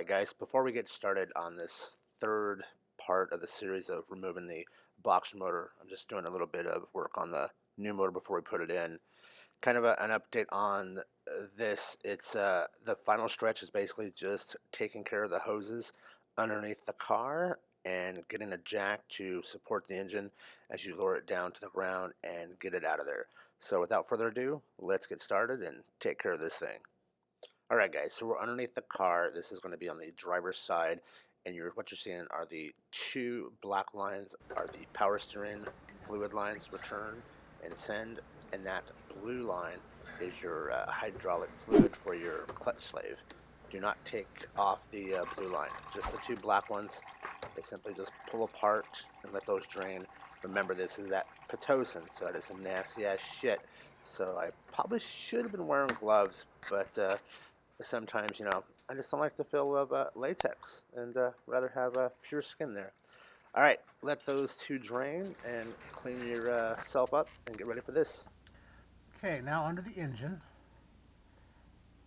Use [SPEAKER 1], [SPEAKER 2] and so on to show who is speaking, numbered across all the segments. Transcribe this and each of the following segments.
[SPEAKER 1] Alright guys, before we get started on this third part of the series of removing the boxer motor, I'm just doing a little bit of work on the new motor before we put it in. Kind of an update on this. It's the final stretch is basically just taking care of the hoses underneath the car and getting a jack to support the engine as you lower it down to the ground and get it out of there. So without further ado, let's get started and take care of this thing. Alright guys, so we're underneath the car. This is going to be on the driver's side, and what you're seeing are the two black lines are the power steering fluid lines, return and send, and that blue line is your hydraulic fluid for your clutch slave. Do not take off the blue line, just the two black ones. They simply just pull apart and let those drain. Remember, this is that Pitocin, so that is some nasty ass shit. So I probably should have been wearing gloves, but sometimes, I just don't like the feel of latex and rather have pure skin there. All right, let those two drain and clean yourself up and get ready for this.
[SPEAKER 2] Okay, now under the engine,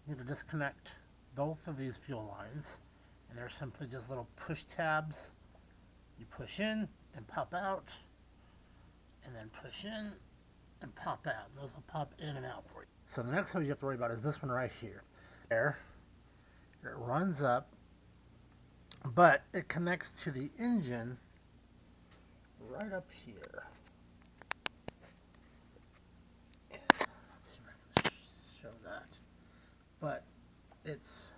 [SPEAKER 2] you need to disconnect both of these fuel lines, and they're simply just little push tabs. You push in and pop out, and then push in and pop out. Those will pop in and out for you. So the next hose you have to worry about is this one right here. There, it runs up, but it connects to the engine right up here. Let's see if I can show that. But it's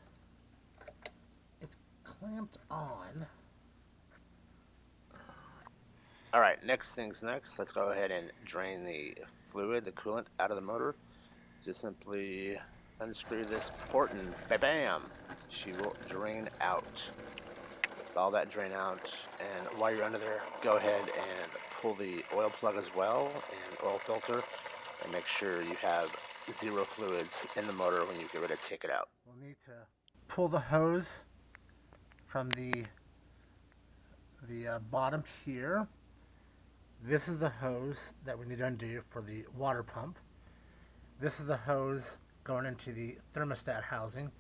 [SPEAKER 2] clamped on.
[SPEAKER 1] All right, next things next. Let's go ahead and drain the fluid, the coolant, out of the motor. Just simply unscrew this port and bam, she will drain out. All that drain out, and while you're under there, go ahead and pull the oil plug as well and oil filter, and make sure you have zero fluids in the motor when you get ready to take it out.
[SPEAKER 2] We'll need to pull the hose from the bottom here. This is the hose that we need to undo for the water pump. This is the hose going into the thermostat housing,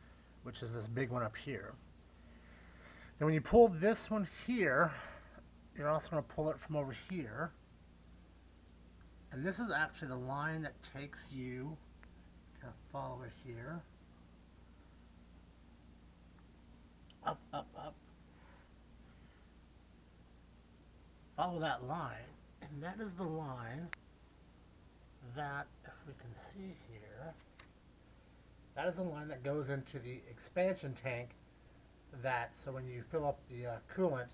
[SPEAKER 2] which is this big one up here. Then when you pull this one here, you're also going to pull it from over here. And this is actually the line that takes you, kind of follow it here, up, up, up. Follow that line, and that is the line that, if we can see here, that is the line that goes into the expansion tank. So when you fill up the coolant,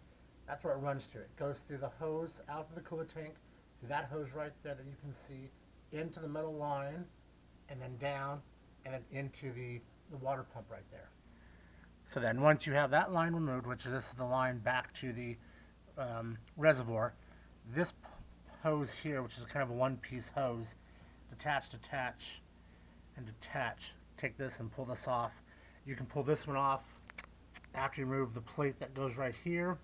[SPEAKER 2] that's where it runs to. It goes through the hose out to the coolant tank, through that hose right there that you can see, into the metal line, and then down, and then into the water pump right there. So then once you have that line removed, which this is the line back to the reservoir, this hose here, which is kind of a one-piece hose, detach, and detach. Take this and pull this off. You can pull this one off after you remove the plate that goes right here.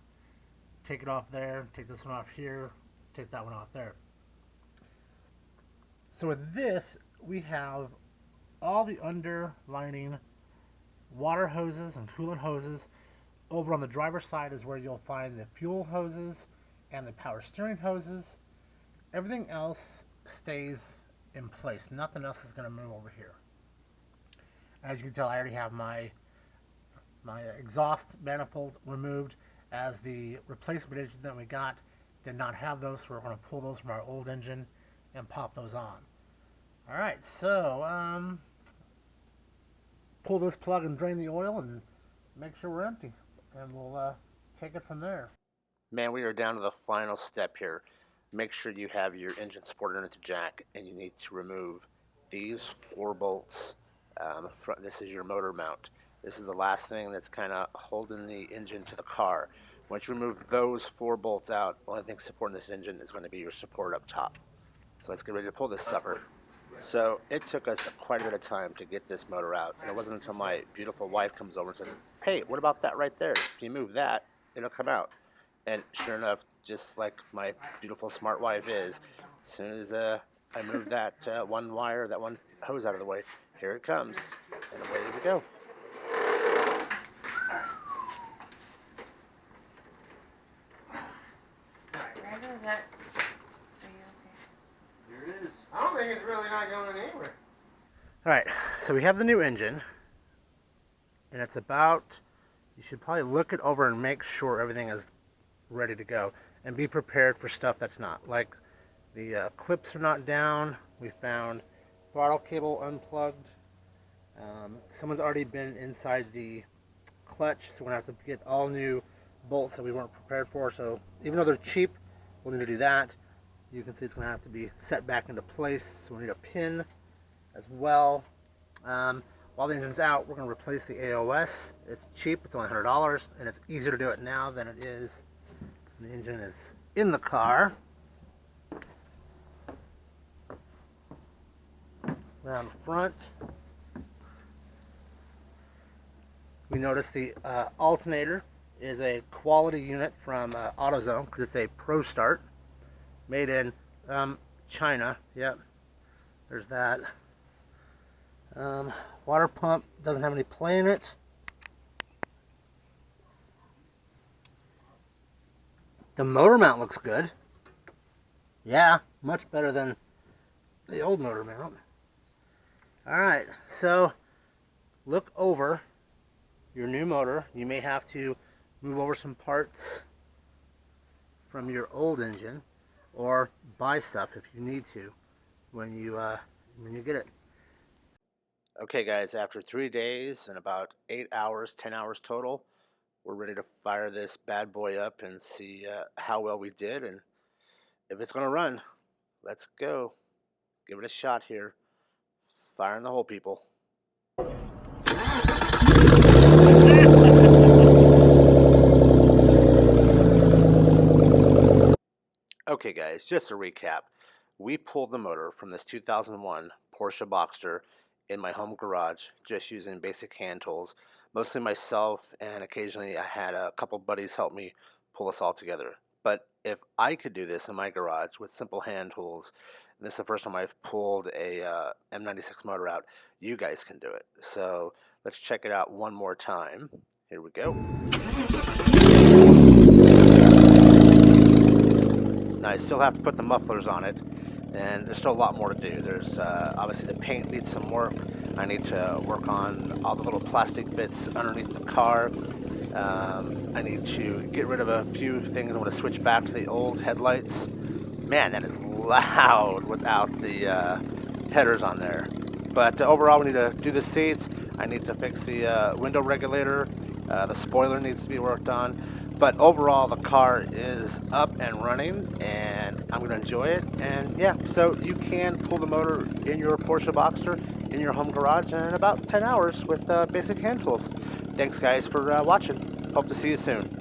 [SPEAKER 2] Take it off there, take this one off here, take that one off there. So with this, we have all the underlining water hoses and coolant hoses. Over on the driver's side is where you'll find the fuel hoses and the power steering hoses. Everything else stays in place. Nothing else is going to move over here. As you can tell, I already have my exhaust manifold removed, as the replacement engine that we got did not have those, so we're going to pull those from our old engine and pop those on. Alright, so pull this plug and drain the oil and make sure we're empty, and we'll take it from there.
[SPEAKER 1] Man, we are down to the final step here. Make sure you have your engine supported underneath the jack, and you need to remove these 4 bolts. This is your motor mount. This is the last thing that's kind of holding the engine to the car. Once you remove those 4 bolts out, the only thing supporting this engine is going to be your support up top. So let's get ready to pull this sucker. So it took us quite a bit of time to get this motor out, and it wasn't until my beautiful wife comes over and says, "Hey, what about that right there? If you move that, it'll come out." And sure enough, just like my beautiful smart wife is, as soon as I move that one wire, that one hose out of the way, here it comes, and away we go.
[SPEAKER 2] I don't think it's really not going anywhere.
[SPEAKER 1] Alright, so we have the new engine, and it's about, you should probably look it over and make sure everything is ready to go, and be prepared for stuff that's not. Like, the clips are not down, we found throttle cable unplugged, someone's already been inside the clutch, so we're going to have to get all new bolts that we weren't prepared for, so even though they're cheap, we'll need to do that. You can see it's going to have to be set back into place, so we need a pin as well. While the engine's out, we're going to replace the AOS. It's cheap, it's only $100, and it's easier to do it now than it is when the engine is in the car. Around front, we notice the alternator is a quality unit from AutoZone because it's a Pro Start, made in China. Yep, there's that. Water pump doesn't have any play in it. The motor mount looks good. Yeah, much better than the old motor mount. Alright, so look over your new motor. You may have to move over some parts from your old engine, or buy stuff if you need to when you get it. Okay guys, after 3 days and about 8 hours, 10 hours total, we're ready to fire this bad boy up and see how well we did and if it's going to run. Let's go. Give it a shot here. Fire in the hole, people. Okay guys, just to recap, we pulled the motor from this 2001 Porsche Boxster in my home garage just using basic hand tools, mostly myself, and occasionally I had a couple buddies help me pull us all together. But if I could do this in my garage with simple hand tools, and this is the first time I've pulled a M96 motor out, you guys can do it. So let's check it out one more time. Here we go. Now I still have to put the mufflers on it, and there's still a lot more to do. There's obviously the paint needs some work. I need to work on all the little plastic bits underneath the car. I need to get rid of a few things. I want to switch back to the old headlights. Man, that is loud without the headers on there. But overall, we need to do the seats. I need to fix the window regulator. The spoiler needs to be worked on. But overall, the car is up and running, and I'm going to enjoy it. And yeah, so you can pull the motor in your Porsche Boxster in your home garage in about 10 hours with basic hand tools. Thanks, guys, for watching. Hope to see you soon.